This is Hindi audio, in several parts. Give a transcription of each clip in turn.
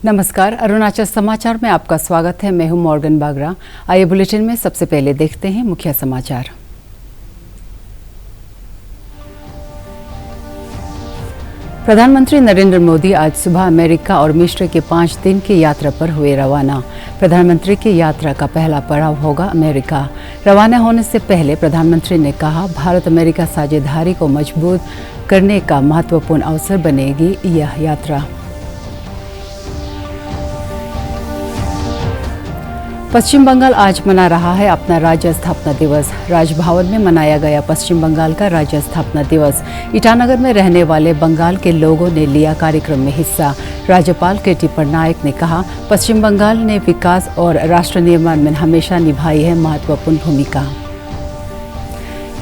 नमस्कार, अरुणाचल समाचार में आपका स्वागत है। मैं हूं मॉर्गन बागरा। आइए बुलेटिन में सबसे पहले देखते हैं मुख्य समाचार। प्रधानमंत्री नरेंद्र मोदी आज सुबह अमेरिका और मिस्र के 5 दिन की यात्रा पर हुए रवाना। प्रधानमंत्री की यात्रा का पहला पड़ाव होगा अमेरिका। रवाना होने से पहले प्रधानमंत्री ने कहा, भारत अमेरिका साझेदारी को मजबूत करने का महत्वपूर्ण अवसर बनेगी यह यात्रा। पश्चिम बंगाल आज मना रहा है अपना राज्य स्थापना दिवस। राजभवन में मनाया गया पश्चिम बंगाल का राज्य स्थापना दिवस। ईटानगर में रहने वाले बंगाल के लोगों ने लिया कार्यक्रम में हिस्सा। राज्यपाल के.टी. पटनायक ने कहा, पश्चिम बंगाल ने विकास और राष्ट्र निर्माण में हमेशा निभाई है महत्वपूर्ण भूमिका।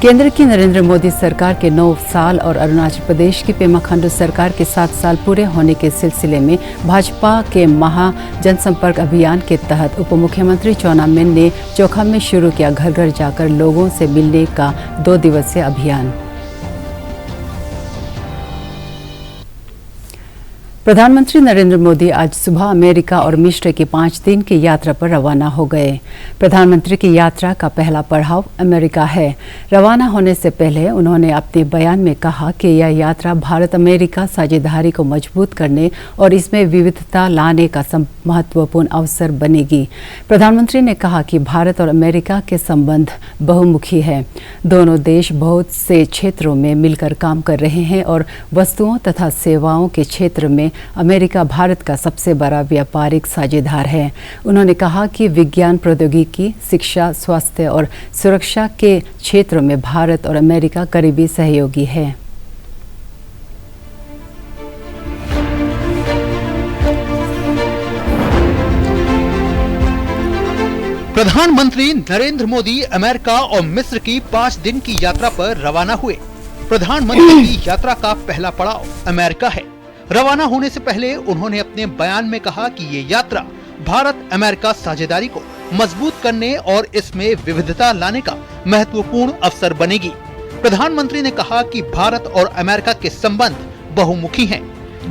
केंद्र की नरेंद्र मोदी सरकार के 9 साल और अरुणाचल प्रदेश की पेमा खांडू सरकार के 7 साल पूरे होने के सिलसिले में भाजपा के महा जनसंपर्क अभियान के तहत उप मुख्यमंत्री चाउना मेन ने चौखाम में शुरू किया घर घर जाकर लोगों से मिलने का 2 दिवसीय अभियान। प्रधानमंत्री नरेंद्र मोदी आज सुबह अमेरिका और मिस्र की 5 दिन की यात्रा पर रवाना हो गए। प्रधानमंत्री की यात्रा का पहला पड़ाव अमेरिका है। रवाना होने से पहले उन्होंने अपने बयान में कहा कि यह यात्रा भारत अमेरिका साझेदारी को मजबूत करने और इसमें विविधता लाने का महत्वपूर्ण अवसर बनेगी। प्रधानमंत्री ने कहा कि भारत और अमेरिका के संबंध बहुमुखी है। दोनों देश बहुत से क्षेत्रों में मिलकर काम कर रहे हैं और वस्तुओं तथा सेवाओं के क्षेत्र में अमेरिका भारत का सबसे बड़ा व्यापारिक साझेदार है। उन्होंने कहा कि विज्ञान, प्रौद्योगिकी, शिक्षा, स्वास्थ्य और सुरक्षा के क्षेत्रों में भारत और अमेरिका करीबी सहयोगी है। प्रधानमंत्री नरेंद्र मोदी अमेरिका और मिस्र की 5 दिन की यात्रा पर रवाना हुए। प्रधानमंत्री की यात्रा का पहला पड़ाव अमेरिका है। रवाना होने से पहले उन्होंने अपने बयान में कहा कि ये यात्रा भारत अमेरिका साझेदारी को मजबूत करने और इसमें विविधता लाने का महत्वपूर्ण अवसर बनेगी। प्रधानमंत्री ने कहा कि भारत और अमेरिका के संबंध बहुमुखी हैं।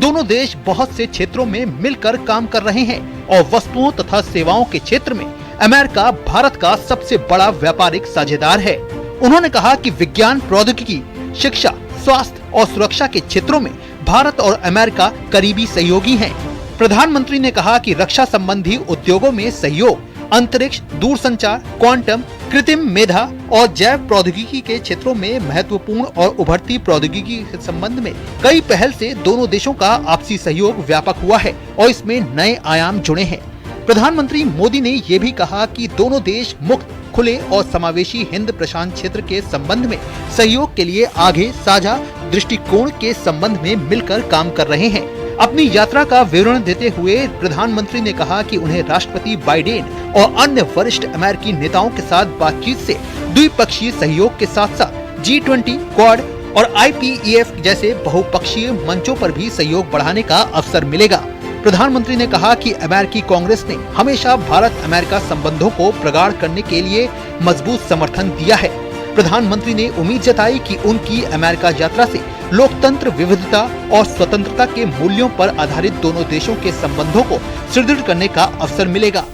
दोनों देश बहुत से क्षेत्रों में मिलकर काम कर रहे हैं और वस्तुओं तथा सेवाओं के क्षेत्र में अमेरिका भारत का सबसे बड़ा व्यापारिक साझेदार है। उन्होंने कहा कि विज्ञान, प्रौद्योगिकी, शिक्षा, स्वास्थ्य और सुरक्षा के क्षेत्रों में भारत और अमेरिका करीबी सहयोगी हैं। प्रधानमंत्री ने कहा कि रक्षा संबंधी उद्योगों में सहयोग, अंतरिक्ष, दूरसंचार, क्वांटम, कृत्रिम मेधा और जैव प्रौद्योगिकी के क्षेत्रों में महत्वपूर्ण और उभरती प्रौद्योगिकी के संबंध में कई पहल से दोनों देशों का आपसी सहयोग व्यापक हुआ है और इसमें नए आयाम जुड़े हैं। प्रधानमंत्री मोदी ने ये भी कहा कि दोनों देश मुक्त, खुले और समावेशी हिंद प्रशांत क्षेत्र के संबंध में सहयोग के लिए आगे साझा दृष्टिकोण के संबंध में मिलकर काम कर रहे हैं। अपनी यात्रा का विवरण देते हुए प्रधानमंत्री ने कहा कि उन्हें राष्ट्रपति बाइडेन और अन्य वरिष्ठ अमेरिकी नेताओं के साथ बातचीत से द्विपक्षीय सहयोग के साथ साथ G20, क्वाड और IPEF जैसे बहुपक्षीय मंचों पर भी सहयोग बढ़ाने का अवसर मिलेगा। प्रधानमंत्री ने कहा कि अमेरिकी कांग्रेस ने हमेशा भारत अमेरिका संबंधों को प्रगाढ़ करने के लिए मजबूत समर्थन दिया है। प्रधानमंत्री ने उम्मीद जताई कि उनकी अमेरिका यात्रा से लोकतंत्र, विविधता और स्वतंत्रता के मूल्यों पर आधारित दोनों देशों के संबंधों को सुदृढ़ करने का अवसर मिलेगा।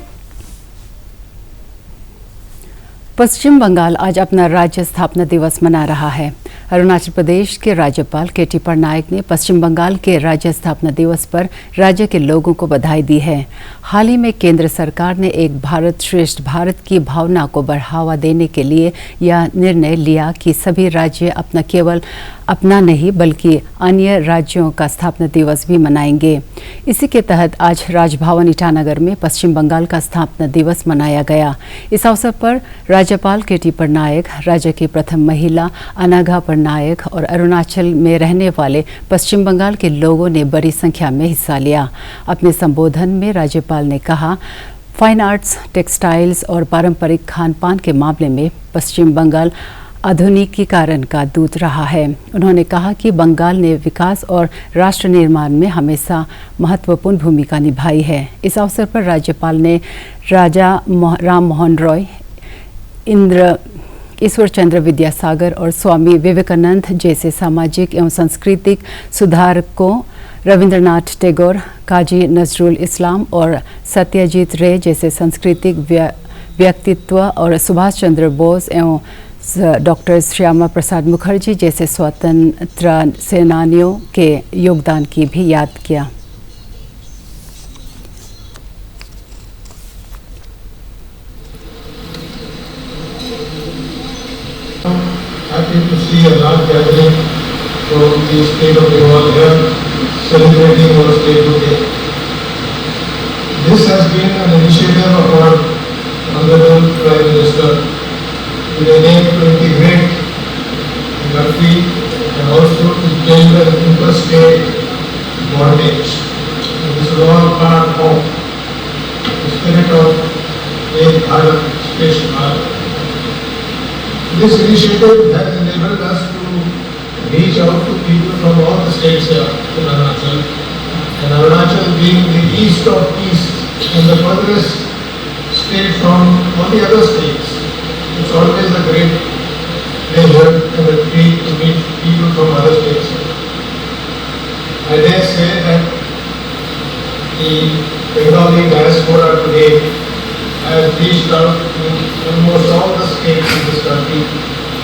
पश्चिम बंगाल आज अपना राज्य स्थापना दिवस मना रहा है। अरुणाचल प्रदेश के राज्यपाल के.टी. पटनायक ने पश्चिम बंगाल के राज्य स्थापना दिवस पर राज्य के लोगों को बधाई दी है। हाल ही में केंद्र सरकार ने एक भारत श्रेष्ठ भारत की भावना को बढ़ावा देने के लिए यह निर्णय लिया कि सभी राज्य केवल अपना नहीं बल्कि अन्य राज्यों का स्थापना दिवस भी मनाएंगे। इसी के तहत आज राजभवन ईटानगर में पश्चिम बंगाल का स्थापना दिवस मनाया गया। इस अवसर पर राज्यपाल के.टी. पटनायक, राज्य की प्रथम महिला अनघा पटनायक और अरुणाचल में रहने वाले पश्चिम बंगाल के लोगों ने बड़ी संख्या में हिस्सा लिया। अपने संबोधन में राज्यपाल ने कहा, फाइन आर्ट्स, टेक्सटाइल्स और पारंपरिक खान पान के मामले में पश्चिम बंगाल आधुनिकीकरण का दूत रहा है। उन्होंने कहा कि बंगाल ने विकास और राष्ट्र निर्माण में हमेशा महत्वपूर्ण भूमिका निभाई है। इस अवसर पर राज्यपाल ने राजा राम मोहन रॉय, ईश्वर चंद्र विद्यासागर और स्वामी विवेकानंद जैसे सामाजिक एवं सांस्कृतिक सुधारकों, रविंद्रनाथ टैगोर, काजी नजरुल इस्लाम और सत्यजीत रे जैसे सांस्कृतिक व्यक्तित्व और सुभाष चंद्र बोस एवं डॉक्टर श्यामा प्रसाद मुखर्जी जैसे स्वतंत्रता सेनानियों के योगदान की भी याद किया। Happy to see a large gathering from the state of Bengal here celebrating our statehood day. This has been an initiative of our Honorable Prime Minister with an aim to integrate the country and also to build an interstate bondage. And this is all part of the spirit of Ek Bharat Shresth Bharat. This initiative has enabled us to reach out to people from all the states here in Arunachal. And Arunachal being the east of east and the furthest state from all the other states, it's always a great pleasure and a treat to meet people from other states. I dare say that the Bengali diaspora today has reached out to almost all the states in this country,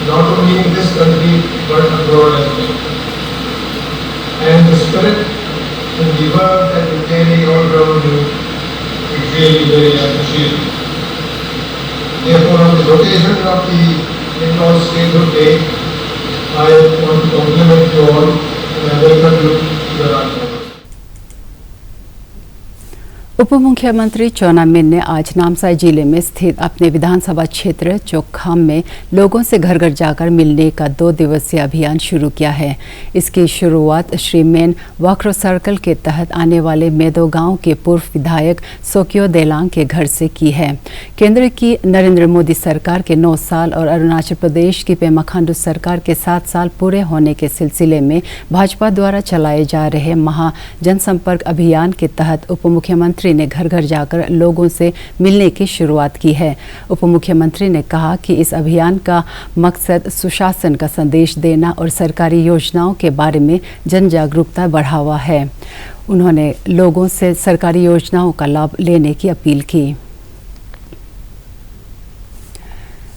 not only in this country but abroad as well. And the spirit and the work that you carry all around you is really very appreciated. Therefore, on the occasion of the Bengal Statehood Day, I want to compliment you all and I welcome you to the Rajbhavan. उप मुख्यमंत्री चाउना मेन ने आज नामसाई जिले में स्थित अपने विधानसभा क्षेत्र चोखाम में लोगों से घर घर जाकर मिलने का 2 दिवसीय अभियान शुरू किया है। इसकी शुरुआत श्री मेन वाक्रो सर्कल के तहत आने वाले मेदो गांव के पूर्व विधायक सोक्यो देलांग के घर से की है। केंद्र की नरेंद्र मोदी सरकार के 9 साल और अरुणाचल प्रदेश की पेमा खांडू सरकार के 7 साल पूरे होने के सिलसिले में भाजपा द्वारा चलाए जा रहे महा जनसंपर्क अभियान के तहत उप मुख्यमंत्री ने घर घर जाकर लोगों से मिलने की शुरुआत की है। उप मुख्यमंत्री ने कहा कि इस अभियान का मकसद सुशासन का संदेश देना और सरकारी योजनाओं के बारे में जन जागरूकता बढ़ावा है। उन्होंने लोगों से सरकारी योजनाओं का लाभ लेने की अपील की।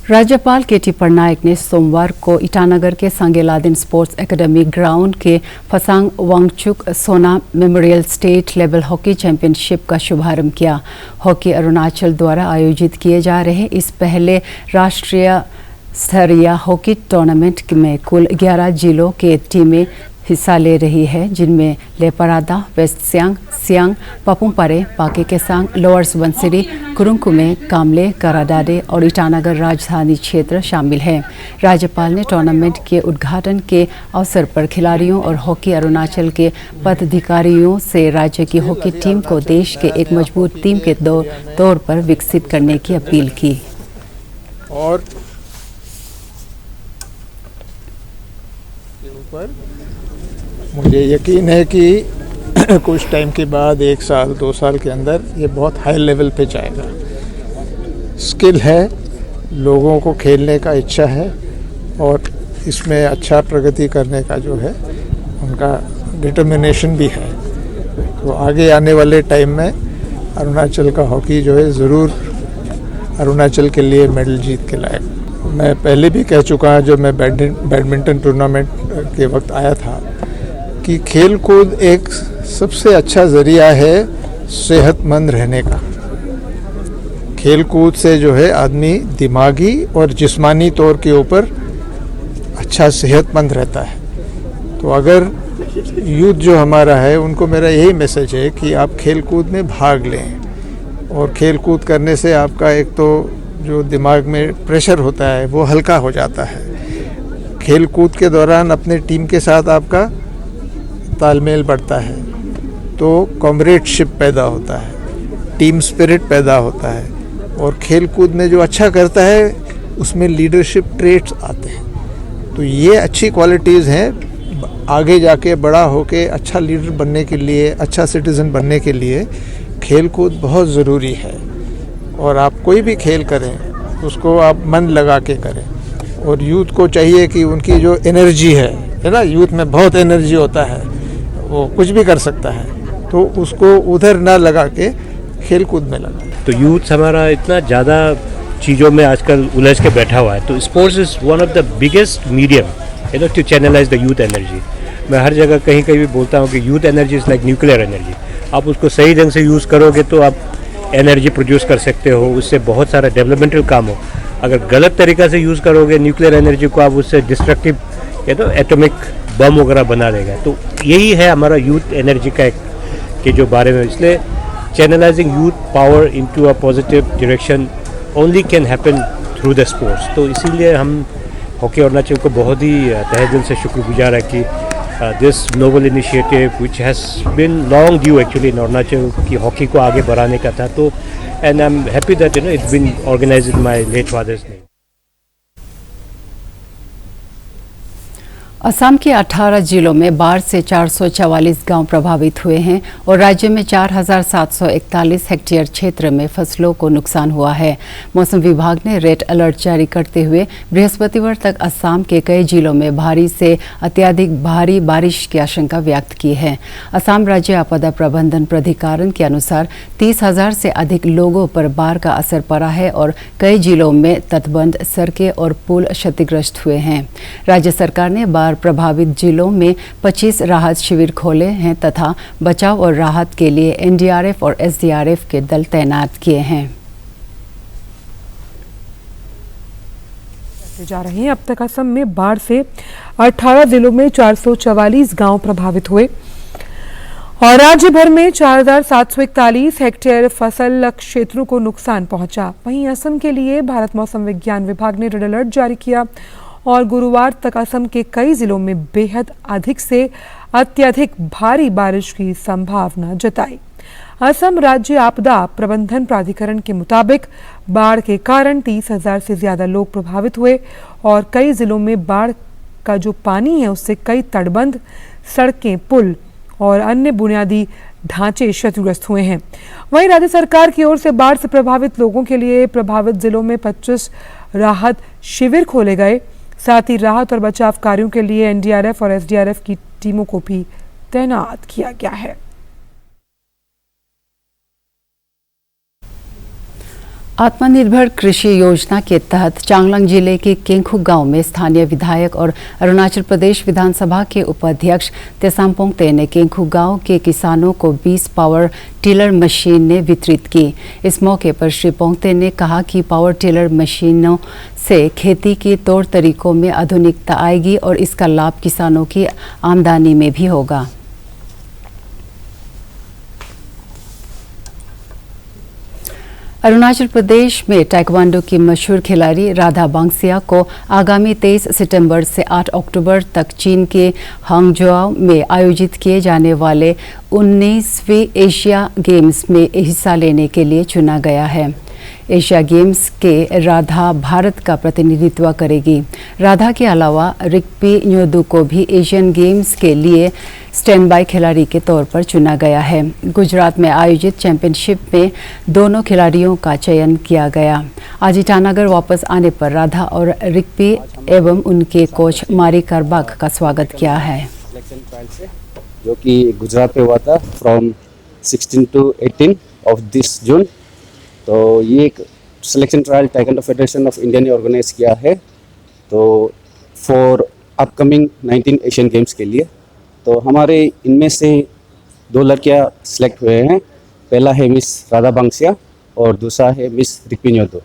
राज्यपाल केटी पटनायक ने सोमवार को ईटानगर के सांगेलादेन स्पोर्ट्स एकेडमी ग्राउंड के फसांग वांगचुक सोना memorial state level hockey championship का शुभारंभ किया। हॉकी अरुणाचल द्वारा आयोजित किए जा रहे इस पहले राष्ट्रीय स्तरीय हॉकी टूर्नामेंट में कुल 11 जिलों के टीमें हिस्सा ले रही है, जिनमें लेपरादा, वेस्ट सियांग, सियांग, पापुमपारे, पाके केसांग, लोअर सुबनसिरी, कुरुंकुमे, कामले, कराडाडे और ईटानगर राजधानी क्षेत्र शामिल हैं। राज्यपाल ने टूर्नामेंट के उद्घाटन के अवसर पर खिलाड़ियों और हॉकी अरुणाचल के पदाधिकारियों से राज्य की हॉकी टीम को देश के एक मजबूत टीम के तौर पर विकसित करने की अपील की। और मुझे यकीन है कि कुछ टाइम के बाद 1 साल 2 साल के अंदर ये बहुत हाई लेवल पे जाएगा। स्किल है, लोगों को खेलने का इच्छा है और इसमें अच्छा प्रगति करने का जो है उनका डिटर्मिनेशन भी है। तो आगे आने वाले टाइम में अरुणाचल का हॉकी जो है ज़रूर अरुणाचल के लिए मेडल जीत के लाएगा। मैं पहले भी कह चुका जब मैं बैडमिंटन टूर्नामेंट के वक्त आया था कि खेल कूद एक सबसे अच्छा ज़रिया है सेहतमंद रहने का। खेल कूद से जो है आदमी दिमागी और जिस्मानी तौर के ऊपर अच्छा सेहतमंद रहता है। तो अगर यूथ जो हमारा है उनको मेरा यही मैसेज है कि आप खेल कूद में भाग लें और खेल कूद करने से आपका एक तो जो दिमाग में प्रेशर होता है वो हल्का हो जाता है। खेल कूद के दौरान अपने टीम के साथ आपका तालमेल बढ़ता है, तो कॉमरेडशिप पैदा होता है, टीम स्पिरिट पैदा होता है और खेल कूद में जो अच्छा करता है उसमें लीडरशिप ट्रेट्स आते हैं। तो ये अच्छी क्वालिटीज़ हैं। आगे जाके बड़ा होके अच्छा लीडर बनने के लिए, अच्छा सिटीज़न बनने के लिए खेल कूद बहुत ज़रूरी है। और आप कोई भी खेल करें उसको आप मन लगा के करें। और यूथ को चाहिए कि उनकी जो एनर्जी है ना, यूथ में बहुत एनर्जी होता है, वो कुछ भी कर सकता है, तो उसको उधर ना लगा के खेल कूद में लगा। तो यूथ हमारा इतना ज़्यादा चीज़ों में आजकल उलझ के बैठा हुआ है, तो sports is one of the biggest medium to channelize the youth energy. मैं हर जगह कहीं कहीं भी बोलता हूँ कि youth energy is like nuclear energy. आप उसको सही ढंग से यूज़ करोगे तो आप एनर्जी प्रोड्यूस कर सकते हो, उससे बहुत सारा डेवलपमेंटल काम हो। अगर गलत तरीक़ा से यूज़ करोगे न्यूक्लियर एनर्जी को, आप उससे डिस्ट्रक्टिव एटॉमिक बम वगैरह बना देगा। तो यही है हमारा यूथ एनर्जी का एक के जो बारे में, इसलिए channelising youth power into a positive direction only can happen through the sports. तो इसीलिए हम हॉकी अरुणाचल को बहुत ही तहे दिल से शुक्रगुजार है कि this noble initiative which has been long due actually in Arunachal की हॉकी को आगे बढ़ाने का था। तो and I am happy that it's been organised in my late father's name. Assam के 18 जिलों में बाढ़ से 444 गांव प्रभावित हुए हैं और राज्य में 4,741 हेक्टेयर क्षेत्र में फसलों को नुकसान हुआ है। मौसम विभाग ने रेड अलर्ट जारी करते हुए बृहस्पतिवार तक असम के कई जिलों में भारी से अत्यधिक भारी बारिश की आशंका व्यक्त की है। असम राज्य आपदा प्रबंधन प्राधिकरण के अनुसार 30,000 से अधिक लोगों पर बाढ़ का असर पड़ा है और कई जिलों में तटबंध, सड़कें और पुल क्षतिग्रस्त हुए हैं। राज्य सरकार ने बाढ़ प्रभावित जिलों में 25 राहत शिविर खोले हैं तथा बचाव और राहत के लिए एनडीआरएफ और एसडीआरएफ के दल तैनात किए हैं। जा रहे हैं। अब तक असम में बाढ़ से 18 जिलों में 444 गांव प्रभावित हुए और राज्य भर में 4,741 हेक्टेयर फसल क्षेत्रों को नुकसान पहुंचा। वहीं असम के लिए भारत मौसम विज्ञान विभाग ने रेड अलर्ट जारी किया और गुरुवार तक असम के कई जिलों में बेहद अधिक से अत्यधिक भारी बारिश की संभावना जताई। असम राज्य आपदा प्रबंधन प्राधिकरण के मुताबिक बाढ़ के कारण 30,000 से ज्यादा लोग प्रभावित हुए और कई जिलों में बाढ़ का जो पानी है उससे कई तटबंध, सड़कें, पुल और अन्य बुनियादी ढांचे क्षतिग्रस्त हुए हैं। वहीं राज्य सरकार की ओर से बाढ़ से प्रभावित लोगों के लिए प्रभावित जिलों में 25 राहत शिविर खोले गए। साथ ही राहत और बचाव कार्यों के लिए एनडीआरएफ और एसडीआरएफ की टीमों को भी तैनात किया गया है। आत्मनिर्भर कृषि योजना के तहत चांगलांग जिले के केंखू गांव में स्थानीय विधायक और अरुणाचल प्रदेश विधानसभा के उपाध्यक्ष तेसाम पोंगते ने केंखू गांव के किसानों को 20 पावर टिलर मशीन ने वितरित की। इस मौके पर श्री पोंगते ने कहा कि पावर टिलर मशीनों से खेती के तौर तरीकों में आधुनिकता आएगी और इसका लाभ किसानों की आमदनी में भी होगा। अरुणाचल प्रदेश में ताइक्वांडो की मशहूर खिलाड़ी राधा बांगसिया को आगामी 23 सितंबर से 8 अक्टूबर तक चीन के हांगझोउ में आयोजित किए जाने वाले 19वीं एशिया गेम्स में हिस्सा लेने के लिए चुना गया है। एशिया गेम्स के राधा भारत का प्रतिनिधित्व करेगी। राधा के अलावा रिक्पी न्योदू को भी एशियन गेम्स के लिए स्टैंड बाय खिलाड़ी के तौर पर चुना गया है। गुजरात में आयोजित चैंपियनशिप में दोनों खिलाड़ियों का चयन किया गया। आज ईटानगर वापस आने पर राधा और रिक्पी एवं उनके कोच मारी करबाग का स्वागत किया है। जो कि गुजरात में हुआ था फ्रॉम 16 to 18 ऑफ दिस जून। तो ये एक selection trial taekwondo federation of India ने ऑर्गेनाइज किया है तो फॉर अपकमिंग 19 एशियन गेम्स के लिए। तो हमारे इनमें से 2 लड़कियां सिलेक्ट हुए हैं। पहला है मिस राधा बांगसिया और दूसरा है मिस रिक्पी न्योदू।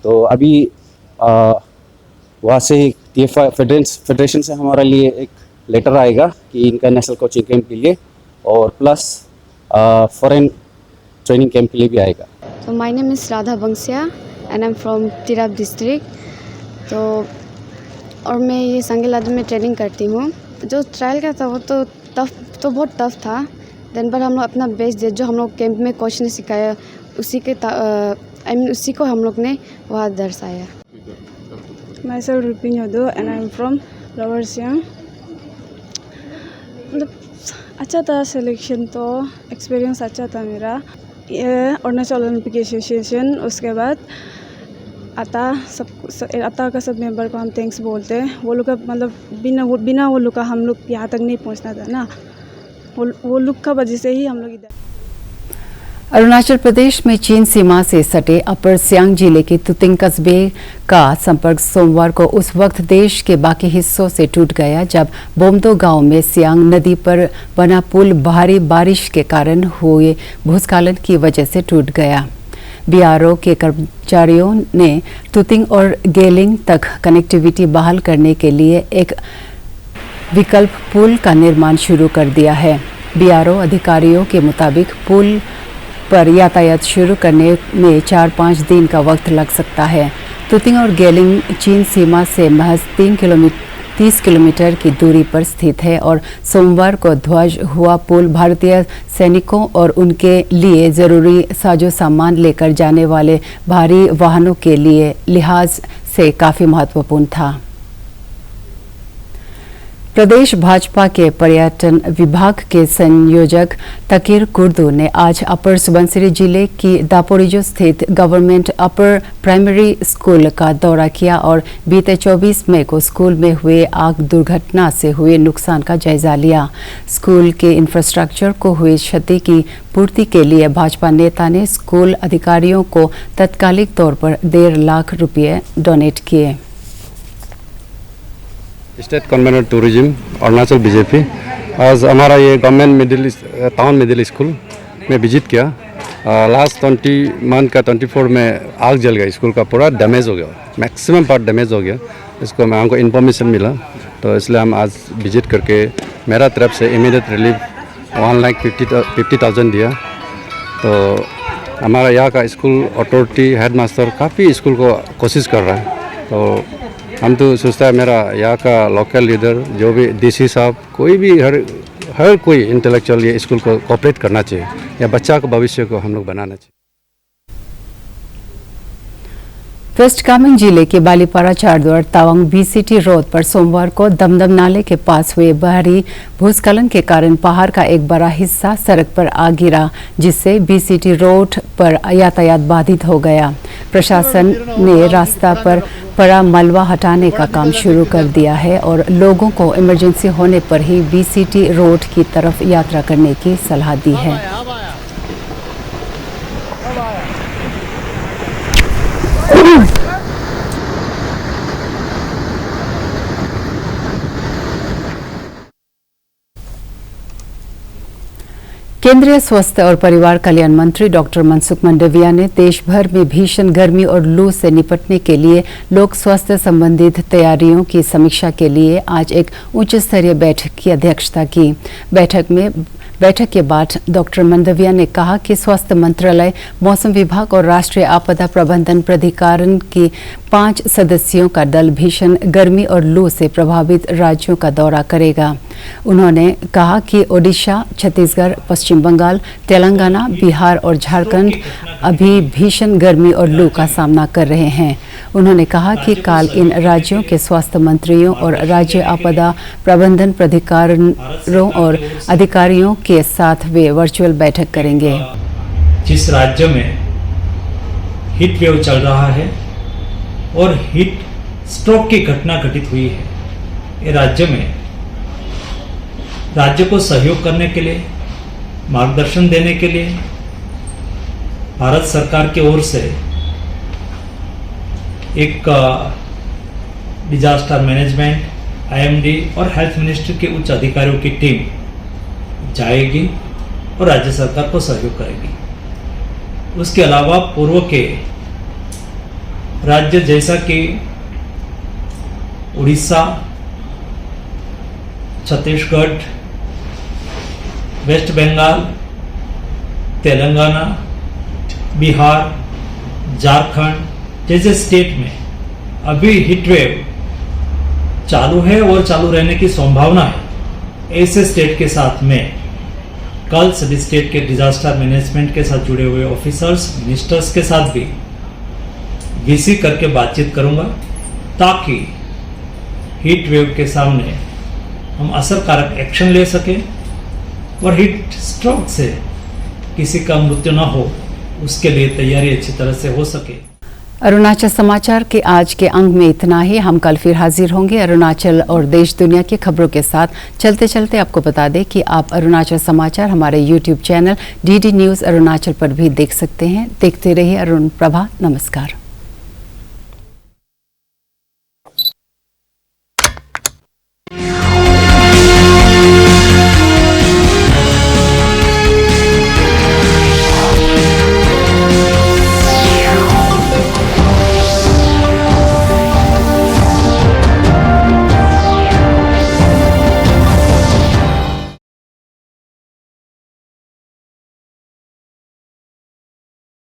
तो अभी वहाँ से TFI फेडरेशन से हमारे लिए एक लेटर आएगा कि इनका नेशनल कोचिंग कैंप के लिए और प्लस फॉरेन ट्रेनिंग कैंप के लिए भी आएगा। So my name is Radha Bangsia and I'm from Tirap district। तो और मैं ये संगेलाद में ट्रेनिंग करती हूँ। जो ट्रायल का था वो तो बहुत टफ था। दिन भर हम लोग अपना बेस्ट दे जो हम लोग कैंप में कोच ने सिखाया उसी को हम लोग ने वहाँ दर्शाया। Myself Ripi Nyodo and I'm from Lower Siang। मतलब अच्छा था सिलेक्शन, तो एक्सपीरियंस अच्छा था मेरा। ये अरुणाचल ओलंपिक एसोसिएशन, उसके बाद आता का सब मेंबर को हम थैंक्स बोलते हैं। वो लोग का मतलब बिना वो लोग का हम लोग यहाँ तक नहीं पहुँचना था ना। वो लुक का वजह से ही हम लोग इधर। अरुणाचल प्रदेश में चीन सीमा से सटे अपर सियांग जिले के तुतिंग कस्बे का संपर्क सोमवार को उस वक्त देश के बाकी हिस्सों से टूट गया जब बोमदो गांव में सियांग नदी पर बना पुल भारी बारिश के कारण हुए भूस्खलन की वजह से टूट गया। बीआरओ के कर्मचारियों ने तुतिंग और गेलिंग तक कनेक्टिविटी बहाल करने के लिए एक विकल्प पुल का निर्माण शुरू कर दिया है। बीआरओ अधिकारियों के मुताबिक पुल पर यातायात शुरू करने में 4-5 दिन का वक्त लग सकता है। तुतिंग और गेलिंग चीन सीमा से महज 30 किलोमीटर की दूरी पर स्थित है और सोमवार को ध्वज हुआ पुल भारतीय सैनिकों और उनके लिए जरूरी साजो सामान लेकर जाने वाले भारी वाहनों के लिए लिहाज से काफी महत्वपूर्ण था। प्रदेश भाजपा के पर्यटन विभाग के संयोजक तकीर कुर्दू ने आज अपर सुबनसिरी जिले की दापोरिजो स्थित गवर्नमेंट अपर प्राइमरी स्कूल का दौरा किया और बीते 24 मई को स्कूल में हुए आग दुर्घटना से हुए नुकसान का जायजा लिया। स्कूल के इंफ्रास्ट्रक्चर को हुई क्षति की पूर्ति के लिए भाजपा नेता ने स्कूल अधिकारियों को तत्कालिक तौर पर 1.5 लाख रुपये डोनेट किए। State convener tourism Arunachal BJP आज हमारा ये गवर्नमेंट टाउन मिडिल स्कूल में विजिट किया। लास्ट 20 मंथ का 24 में आग जल गया, स्कूल का पूरा डैमेज हो गया, मैक्सिमम पार्ट डैमेज हो गया। इसको हमको इन्फॉर्मेशन मिला तो इसलिए हम आज विजिट करके मेरा तरफ से इमीडिएट रिलीफ 1,50,000 दिया। तो हमारा यहाँ का स्कूल अथॉरिटी हेडमास्टर काफ़ी स्कूल को कोशिश कर रहा है। तो हम तो सोचता है मेरा यहाँ का लोकल लीडर जो भी डीसी साहब कोई भी हर कोई इंटेलेक्चुअल ये स्कूल को कोऑपरेट करना चाहिए या बच्चा का भविष्य को हम लोग बनाना चाहिए। वेस्ट कामेंग जिले के बालीपारा चारद्वार तावांग बीसीटी रोड पर सोमवार को दमदम नाले के पास हुए भारी भूस्खलन के कारण पहाड़ का एक बड़ा हिस्सा सड़क पर आ गिरा जिससे बीसीटी रोड पर यातायात बाधित हो गया। प्रशासन ने रास्ता पर पड़ा मलबा हटाने का काम शुरू कर दिया है और लोगों को इमरजेंसी होने पर ही बीसीटी रोड की तरफ यात्रा करने की सलाह दी है। केंद्रीय स्वास्थ्य और परिवार कल्याण मंत्री डॉक्टर मनसुख मंडाविया ने देश भर में भीषण गर्मी और लू से निपटने के लिए लोक स्वास्थ्य संबंधित तैयारियों की समीक्षा के लिए आज एक उच्च स्तरीय बैठक की अध्यक्षता की। बैठक के बाद डॉक्टर मंडाविया ने कहा कि स्वास्थ्य मंत्रालय, मौसम विभाग और राष्ट्रीय आपदा प्रबंधन प्राधिकरण की 5 सदस्यों का दल भीषण गर्मी और लू से प्रभावित राज्यों का दौरा करेगा। उन्होंने कहा कि ओडिशा, छत्तीसगढ़, पश्चिम बंगाल, तेलंगाना, बिहार और झारखंड अभी भीषण गर्मी और लू का सामना कर रहे हैं। उन्होंने कहा कि कल इन राज्यों के स्वास्थ्य मंत्रियों और राज्य आपदा प्रबंधन प्राधिकारों और अधिकारियों के साथ वे वर्चुअल बैठक करेंगे। जिस राज्य में हीट वेव चल रहा है और हीट स्ट्रोक की घटना घटित हुई है, ये राज्य में राज्य को सहयोग करने के लिए, मार्गदर्शन देने के लिए भारत सरकार की ओर से एक डिजास्टर मैनेजमेंट, आईएमडी और हेल्थ मिनिस्ट्री के उच्च अधिकारियों की टीम जाएगी और राज्य सरकार को सहयोग करेगी। उसके अलावा पूर्व के राज्य जैसा कि उड़ीसा, छत्तीसगढ़, वेस्ट बंगाल, तेलंगाना, बिहार, झारखंड जैसे स्टेट में अभी हीट वेव चालू है और चालू रहने की संभावना है। ऐसे स्टेट के साथ में कल सभी स्टेट के डिजास्टर मैनेजमेंट के साथ जुड़े हुए ऑफिसर्स, मिनिस्टर्स के साथ भी वीसी करके बातचीत करूंगा ताकि हीट वेव के सामने हम असरकारक एक्शन ले सकें और हीट स्ट्रोक से किसी का मृत्यु न हो, उसके लिए तैयारी अच्छी तरह से हो सके। अरुणाचल समाचार के आज के अंक में इतना ही। हम कल फिर हाजिर होंगे अरुणाचल और देश दुनिया की खबरों के साथ। चलते चलते आपको बता दें कि आप अरुणाचल समाचार हमारे YouTube channel DD news Arunachal पर भी देख सकते हैं। देखते रहिए अरुण प्रभा। नमस्कार।